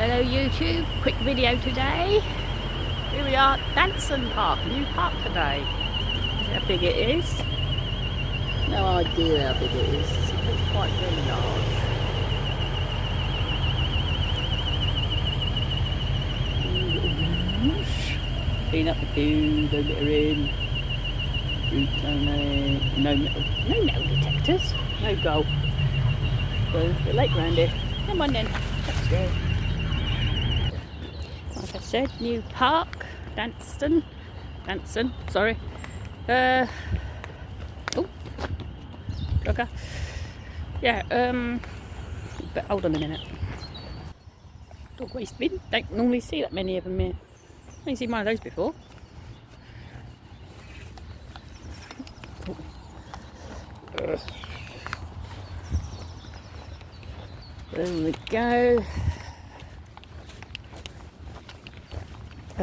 Hello YouTube, quick video today. Here we are, Danson Park, a new park today. See how big it is? No idea how big it is. It's quite very large. Clean up the poo, don't let her in. Roots only. No metal detectors. No gold. So it's a bit late round here. Come on then, let's go. Like I said, new park, Danson, sorry. Oh, jogger. Yeah, but hold on a minute. Dog waste bin, don't normally see that many of them here. I've only seen one of those before. There we go.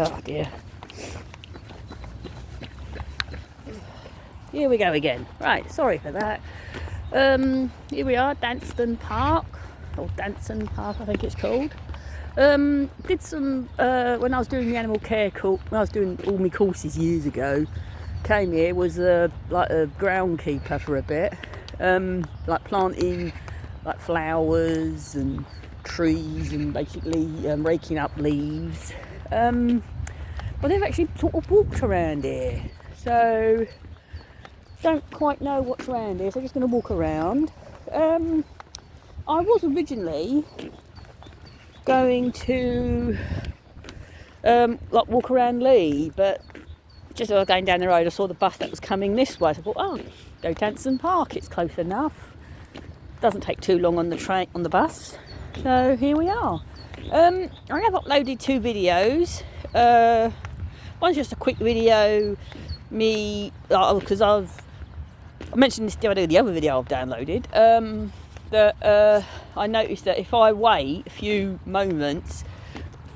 Oh dear. Here we go again. Right, sorry for that. Here we are, Danson Park, or Danson Park I think it's called. Did some, when I was doing the animal care course, when I was doing all my courses years ago, came here, was like a groundkeeper for a bit, like planting like flowers and trees and basically raking up leaves. But they've actually sort of walked around here, so don't quite know what's around here, so I'm just going to walk around. I was originally going to like walk around Lee, but just as I was going down the road I saw the bus that was coming this way, so I thought, oh, go Danson Park, it's close enough, doesn't take too long on the train, on the bus. So here we are. I have uploaded two videos. One's just a quick video, because I mentioned this the other video I've downloaded, that I noticed that if I wait a few moments,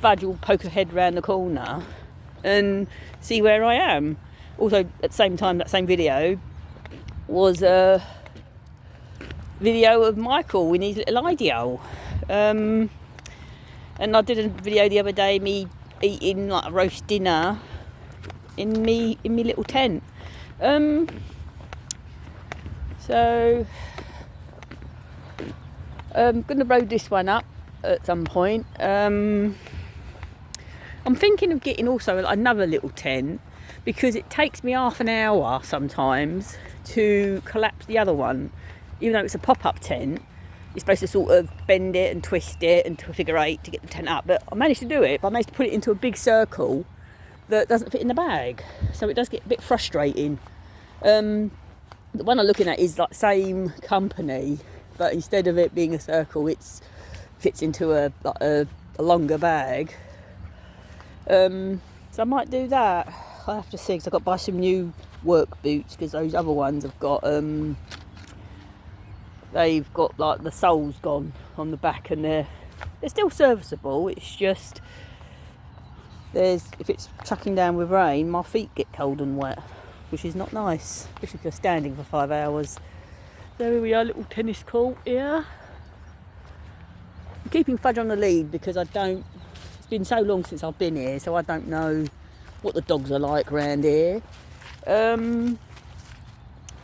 Fudge will poke her head round the corner and see where I am. Also, at the same time, that same video was a video of Michael with his little ideal. And I did a video the other day, me eating like a roast dinner in me little tent. So I'm going to road this one up at some point. I'm thinking of getting also another little tent, because it takes me half an hour sometimes to collapse the other one. Even though it's a pop-up tent, you're supposed to sort of bend it and twist it into a figure eight to get the tent up. But I managed to do it, but I managed to put it into a big circle that doesn't fit in the bag. So it does get a bit frustrating. The one I'm looking at is like same company, but instead of it being a circle, it fits into a longer bag. So I might do that. I'll have to see, because I've got to buy some new work boots, because those other ones have got they've got like the soles gone on the back, and they're still serviceable. It's just if it's chucking down with rain, my feet get cold and wet, which is not nice, especially if you're standing for 5 hours. There we are, little tennis court here. I'm keeping Fudge on the lead because it's been so long since I've been here, so I don't know what the dogs are like around here,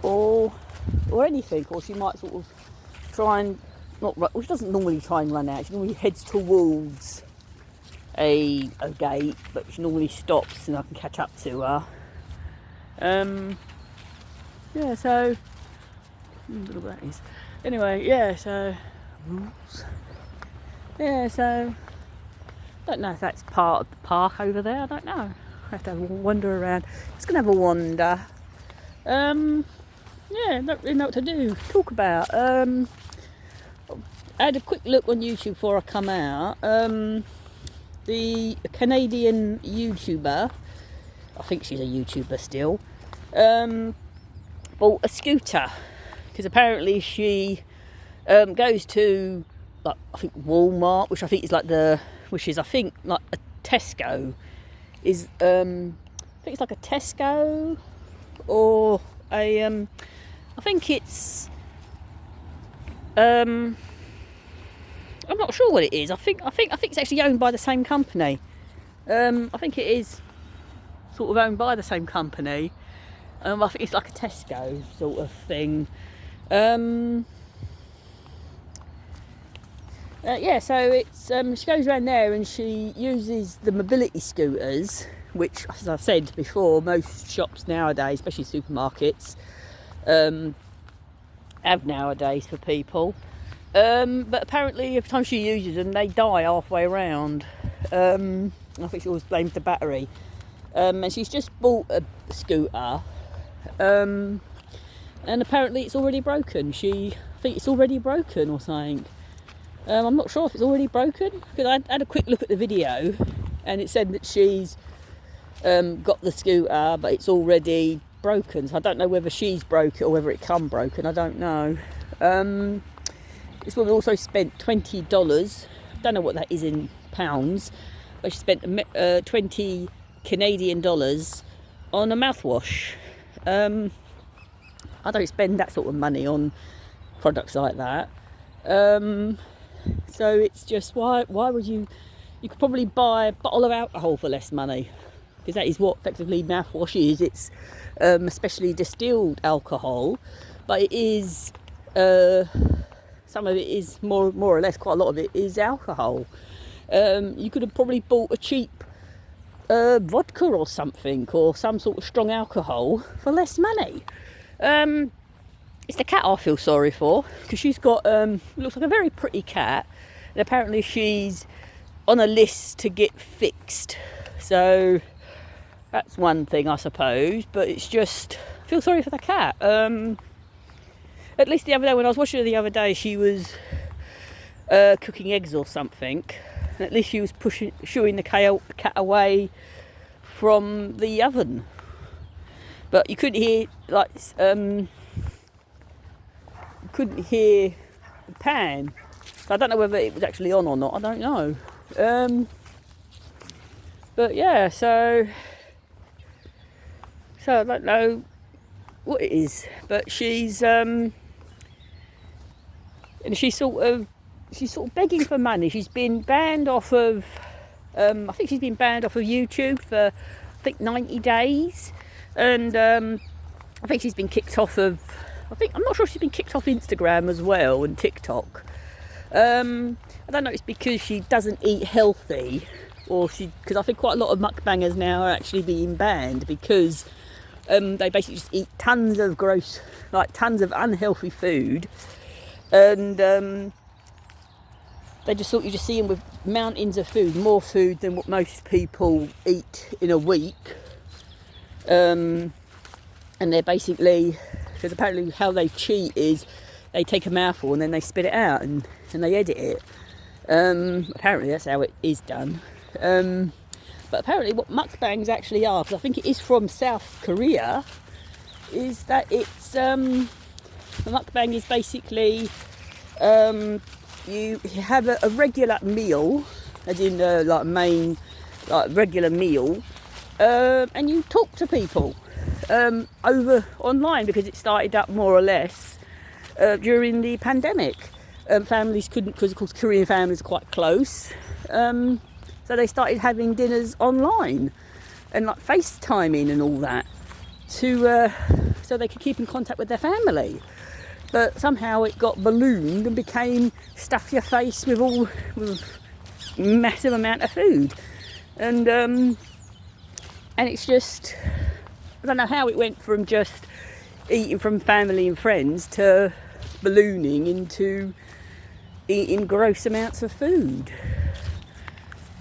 or anything. Or she might sort of try and she doesn't normally try and run out. She normally heads towards a gate, but she normally stops and I can catch up to her. Yeah, so look what that is. Anyway, yeah, so rules. Yeah, so don't know if that's part of the park over there. I don't know. I have to have a wander around. Just gonna have a wander. Yeah, don't really know what to do. Talk about. I had a quick look on YouTube before I come out. The Canadian YouTuber, I think she's a YouTuber still, bought a scooter, because apparently she goes to, like, I think Walmart, which I think is like a Tesco. I think it's like a Tesco, or I think it's I'm not sure what it is. I think it's actually owned by the same company. I think it is sort of owned by the same company. I think it's like a Tesco sort of thing. Yeah, so it's she goes around there and she uses the mobility scooters, which, as I said before, most shops nowadays, especially supermarkets, have nowadays for people. But apparently every time she uses them, they die halfway around. I think she always blames the battery. And she's just bought a scooter, and apparently it's already broken. I think it's already broken or something. I'm not sure if it's already broken, because I had a quick look at the video and it said that she's got the scooter, but it's already broken. So I don't know whether she's broke it or whether it come broken. I don't know. This woman also spent $20. Don't know what that is in pounds, but she spent 20 Canadian dollars on a mouthwash. I don't spend that sort of money on products like that. So it's just, why would you could probably buy a bottle of alcohol for less money, because that is what effectively mouthwash is. It's especially distilled alcohol, but it is some of it is more or less, quite a lot of it is alcohol. You could have probably bought a cheap vodka or something, or some sort of strong alcohol for less money. It's the cat I feel sorry for, because she's got looks like a very pretty cat, and apparently she's on a list to get fixed. So that's one thing, I suppose. But it's just, I feel sorry for the cat. At least the other day, when I was watching her the other day, she was cooking eggs or something, and at least she was shooing the cat away from the oven. But you couldn't hear, like, couldn't hear the pan. So I don't know whether it was actually on or not. I don't know. But yeah, so I don't know what it is. But she's and she's sort of begging for money. She's been banned off of I think she's been banned off of YouTube for, I think, 90 days, and I think she's been kicked off of, I'm not sure if she's been kicked off Instagram as well, and TikTok. I don't know if it's because she doesn't eat healthy, or because I think quite a lot of mukbangers now are actually being banned because they basically just eat tons of gross, like tons of unhealthy food, and they just thought you just see them with mountains of food, more food than what most people eat in a week. And they're basically, because apparently how they cheat is they take a mouthful and then they spit it out and they edit it. Apparently that's how it is done. But apparently what mukbangs actually are, because I think it is from South Korea, is that it's the mukbang is basically you have a regular meal, as in like main, like regular meal, and you talk to people over online, because it started up more or less during the pandemic. Families couldn't, because of course Korean families are quite close, so they started having dinners online and like FaceTiming and all that to so they could keep in contact with their family. But somehow it got ballooned and became stuff your face with massive amount of food, and it's just, I don't know how it went from just eating from family and friends to ballooning into eating gross amounts of food.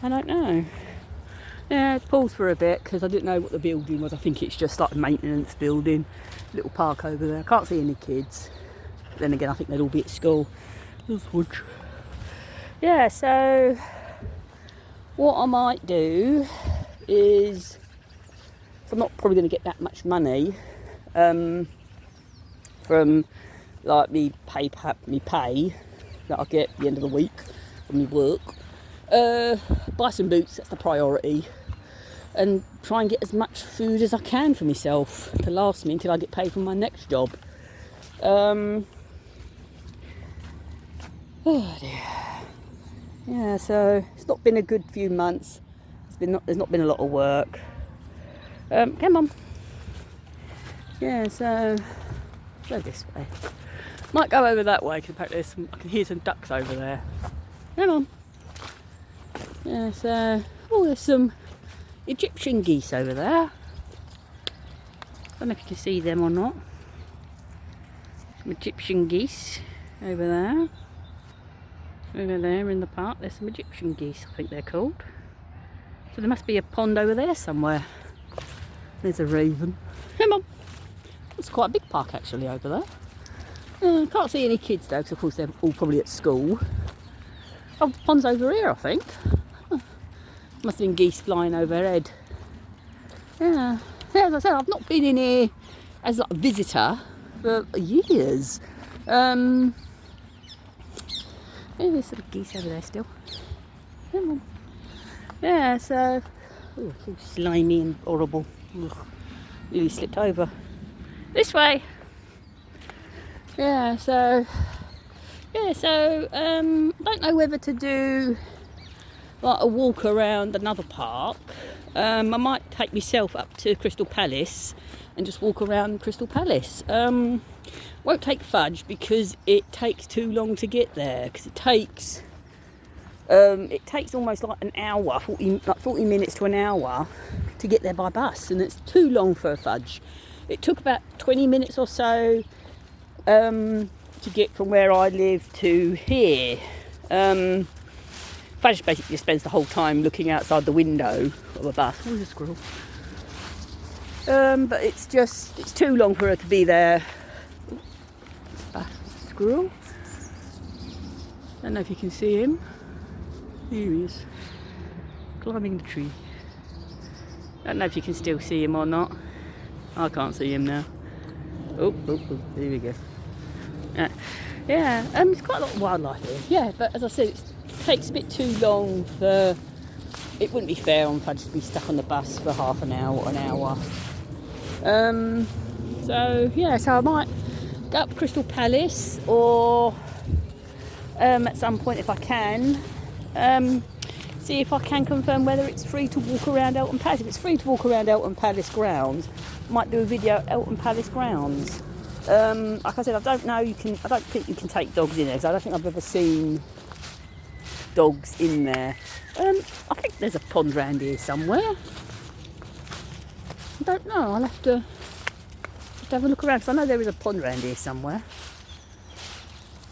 I don't know. Yeah, pause for a bit because I didn't know what the building was. I think it's just like a maintenance building, little park over there. I can't see any kids. But then again, I think they'd all be at school. Yeah, so what I might do is, I'm not probably going to get that much money from like me pay that I get at the end of the week from my work. Buy some boots, that's the priority, and try and get as much food as I can for myself to last me until I get paid for my next job. Oh dear. Yeah, so it's not been a good few months. There's not been a lot of work. Come on. Yeah, so go this way. Might go over that way because I can hear some ducks over there. Come on. Yeah, so there's some Egyptian geese over there. Don't know if you can see them or not. Some Egyptian geese over there. Over there in the park, there's some Egyptian geese, I think they're called. So there must be a pond over there somewhere. There's a raven. Come on. It's quite a big park actually over there. Can't see any kids though, because of course they're all probably at school. Oh, the pond's over here, I think. Must have been geese flying overhead. Yeah, as I said, I've not been in here as like a visitor for years. Yeah, there's sort of geese over there still. Come on. Yeah, so it's all slimy and horrible. Ugh, nearly slipped over. This way. Yeah, so don't know whether to do like a walk around another park. I might take myself up to Crystal Palace and just walk around Crystal Palace. Won't take Fudge because it takes too long to get there, because it takes almost like an hour, 40 minutes to an hour to get there by bus, and it's too long for a Fudge. It took about 20 minutes or so to get from where I live to here. Fudge basically just spends the whole time looking outside the window of a bus. Oh, there's a squirrel. But it's too long for her to be there. Squirrel. Don't know if you can see him. Here he is, climbing the tree. Don't know if you can still see him or not. I can't see him now. Oh, there we go. Yeah, there's quite a lot of wildlife here. Yeah, but as I said, it takes a bit too long for. It wouldn't be fair on Fudge to be stuck on the bus for half an hour or an hour. So I might go up Crystal Palace, or at some point if I can, see if I can confirm whether it's free to walk around Eltham Palace. If it's free to walk around Eltham Palace grounds, I might do a video at Eltham Palace grounds. Like I said, I don't think you can take dogs in there, because I don't think I've ever seen dogs in there. I think there's a pond around here somewhere. I don't know, I'll have to have a look around, because I know there is a pond around here somewhere.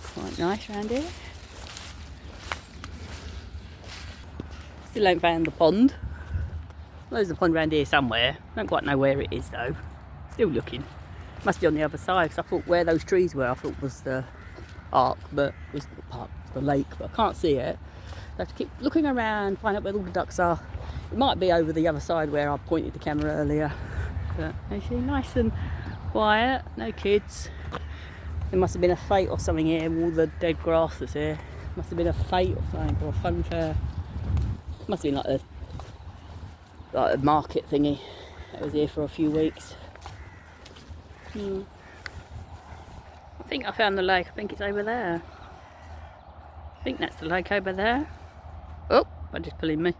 Quite nice around here. Still ain't found the pond. There's a pond around here somewhere. Don't quite know where it is though. Still looking. Must be on the other side, because I thought where those trees were, I thought was the park, but it was the lake, but I can't see it. I have to keep looking around, find out where all the ducks are. It might be over the other side where I pointed the camera earlier. But actually nice and quiet, no kids. There must have been a fete or something here with all the dead grass that's here. Must have been a fete or something, or a fun fair. Must have been like a market thingy that was here for a few weeks. I think I found the lake. I think it's over there. I think that's the lake over there. Oh, I'm just pulling me.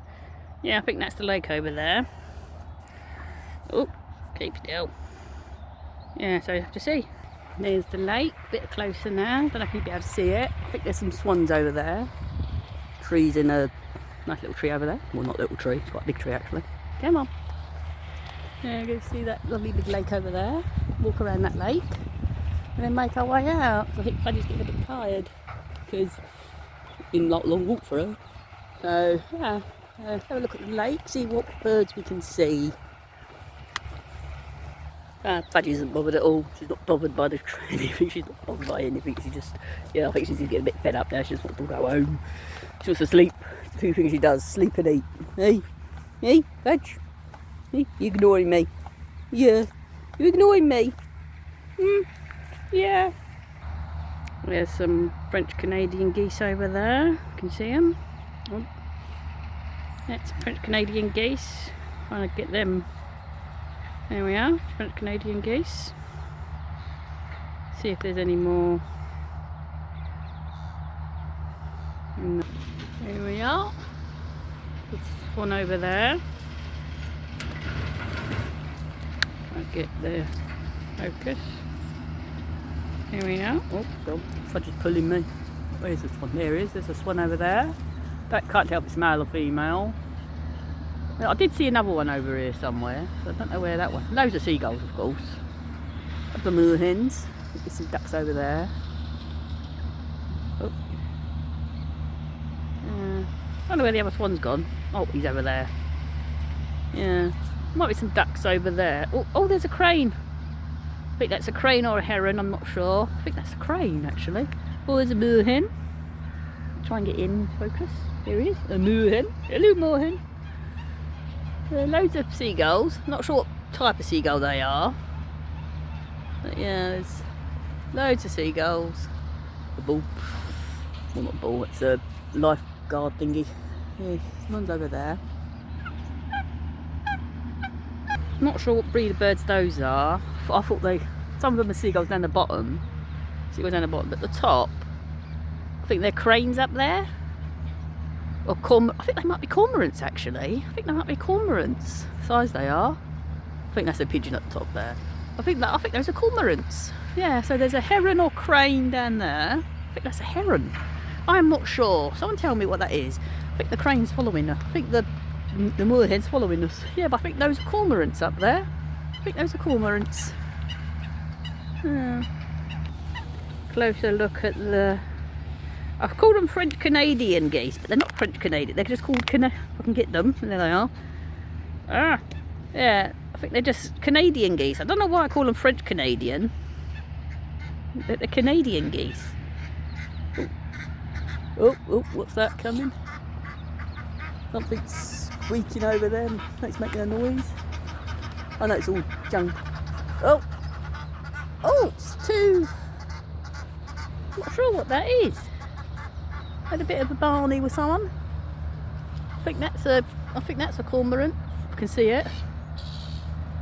Yeah, I think that's the lake over there. Oh, keep still. Yeah, so you have to see. There's the lake, a bit closer now. Don't know if you'll be able to see it. I think there's some swans over there. Trees in a nice little tree over there. Well, not little tree, it's quite a big tree actually. Come on. Yeah, go see that lovely big lake over there. Walk around that lake and then make our way out. So I think Fudgy's getting a bit tired because it's been a long walk for her. So yeah, have a look at the lake, see what birds we can see. Fudgy isn't bothered at all. She's not bothered by the anything. She's not bothered by anything. She just, I think she's getting a bit fed up now. She just wants to go home. She wants to sleep. The two things she does: sleep and eat. Hey, Fudge. Hey, you ignoring me? Yeah. You ignoring me? Yeah. There's some French Canadian geese over there. You can see them. Oh. That's French Canadian geese. Trying to get them. There we are, French Canadian geese. See if there's any more. Here we are. This one over there. I'll get the focus. Here we are. Oh, God, fudge is pulling me. Where's this one? There it is. There's this one over there. Can't tell if it's male or female. I did see another one over here somewhere, so I don't know where that one. Loads of seagulls, of course. Up the moorhens. There's some ducks over there. Oh. I don't know where the other swan's gone. Oh, he's over there. Yeah. Might be some ducks over there. Oh, there's a crane. I think that's a crane or a heron, I'm not sure. I think that's a crane, actually. Oh, there's a moorhen. Try and get in focus. Here he is, a moorhen. Hello, moorhen. Loads of seagulls. Not sure what type of seagull they are. But yeah, there's loads of seagulls. A bull. Well, not a bull, it's a lifeguard thingy. Yeah, one's over there. Not sure what breed of birds those are. I thought some of them are seagulls down the bottom. Seagulls down the bottom, but the top, I think they're cranes up there. Or I think they might be cormorants actually. I think they might be cormorants. Size they are. I think that's a pigeon at the top there. I think those are cormorants. Yeah, so there's a heron or crane down there. I think that's a heron. I'm not sure. Someone tell me what that is. I think the crane's following her. I think the moorhen's following us. Yeah, but I think those are cormorants up there. I think those are cormorants. Closer look at the... I've called them French Canadian geese, but they're not French Canadian. They're just called if I can get them. There they are. Yeah, I think they're just Canadian geese. I don't know why I call them French Canadian. They're Canadian geese. Oh, what's that coming? Something's squeaking over there. It's making a noise. Oh no, it's all junk. Oh, it's two. I'm not sure what that is. Had a bit of a barney with someone. I think that's a cormorant. I can see it.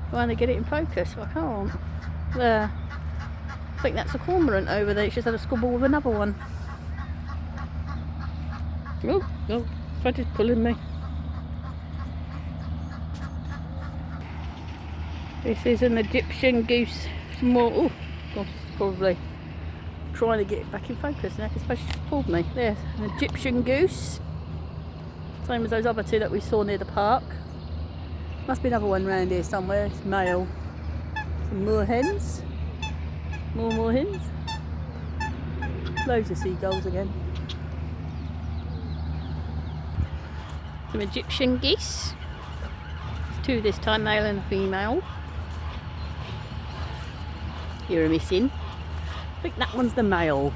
Trying to get it in focus, but I can't. There. I think that's a cormorant over there. It's just had a squabble with another one. Oh, Fred is pulling me. This is an Egyptian goose. Oh, gosh, it's probably trying to get it back in focus now because Fred just pulled me. There's an Egyptian goose. Same as those other two that we saw near the park. Must be another one around here somewhere. It's male. Some moorhens. More moorhens. Loads of seagulls again. Some Egyptian geese. Two this time, male and female. Here are missing. I think that one's the male.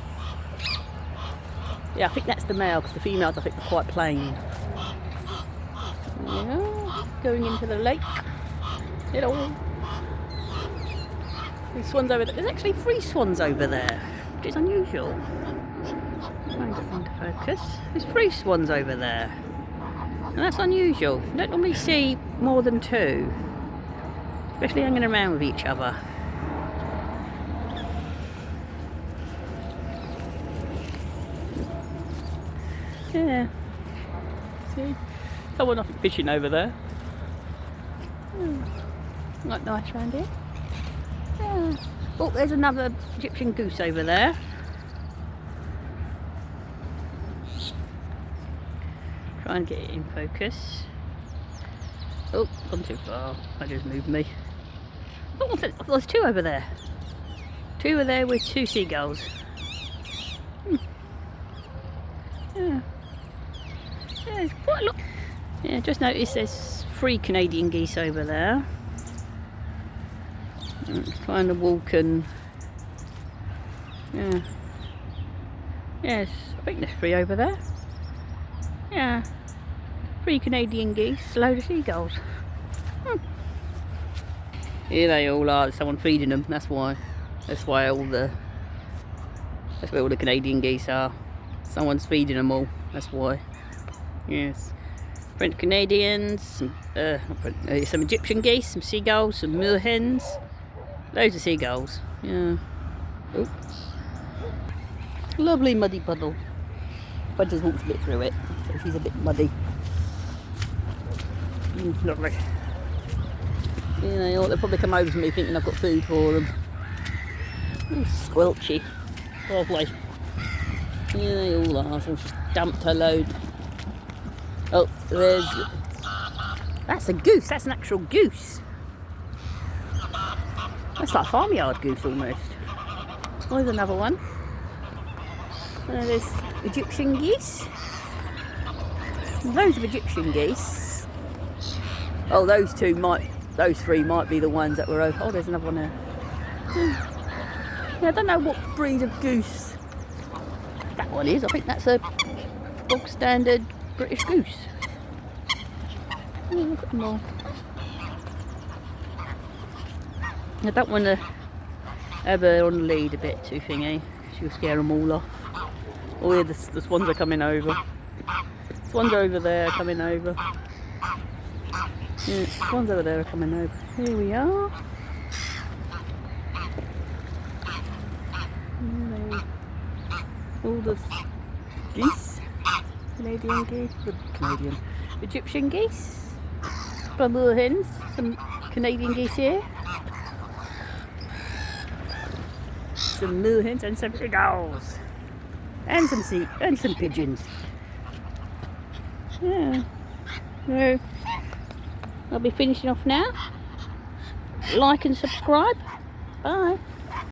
Yeah, I think that's the male because the females I think are quite plain. Yeah, going into the lake. Hello. There's swans over there. There's actually 3 swans over there, which is unusual. Trying to get into focus. There's 3 swans over there. And that's unusual. You don't normally see more than 2. Especially hanging around with each other. Yeah. See? Someone off fishing over there. Quite nice round here. Yeah. Oh, there's another Egyptian goose over there. Try and get it in focus. Oh, gone too far. That just moved me. Oh, there's 2 over there. 2 are there with 2 seagulls. Yeah. Yeah, there's quite a lot. Yeah, just noticed there's 3 Canadian geese over there. Trying to walk and... Yeah. Yes, I think there's 3 over there. Yeah. 3 Canadian geese, a load of seagulls. Here they all are, there's someone feeding them, that's why. That's where all the Canadian geese are. Someone's feeding them all, that's why. Yes. French Canadians, some Egyptian geese, some seagulls, some moorhens. Loads of seagulls, yeah. Oh. Lovely muddy puddle. I just walked a bit through it. So but she's a bit muddy. Lovely. You know, they'll probably come over to me thinking I've got food for them. Ooh, squelchy. Lovely. Yeah, they all are. So I've just dumped a load. Oh, that's a goose. That's an actual goose. That's like a farmyard goose almost. Oh, there's another one. There's Egyptian geese. Loads of Egyptian geese. Oh, those three might be the ones that were over. Oh, there's another one there. Yeah, I don't know what breed of goose that one is. I think that's a bog standard British goose. Oh, look at them all. I don't want to have her on the lead a bit too thingy. She'll scare them all off. Oh yeah, the swans are coming over. Swans over there are coming over. Yeah, swans over there are coming over. Here we are. All the geese. Canadian geese. Egyptian geese. Bumble hens. Some Canadian geese here. Some moorhens and some seagulls. And some pigeons. Yeah. So I'll be finishing off now. Like and subscribe. Bye.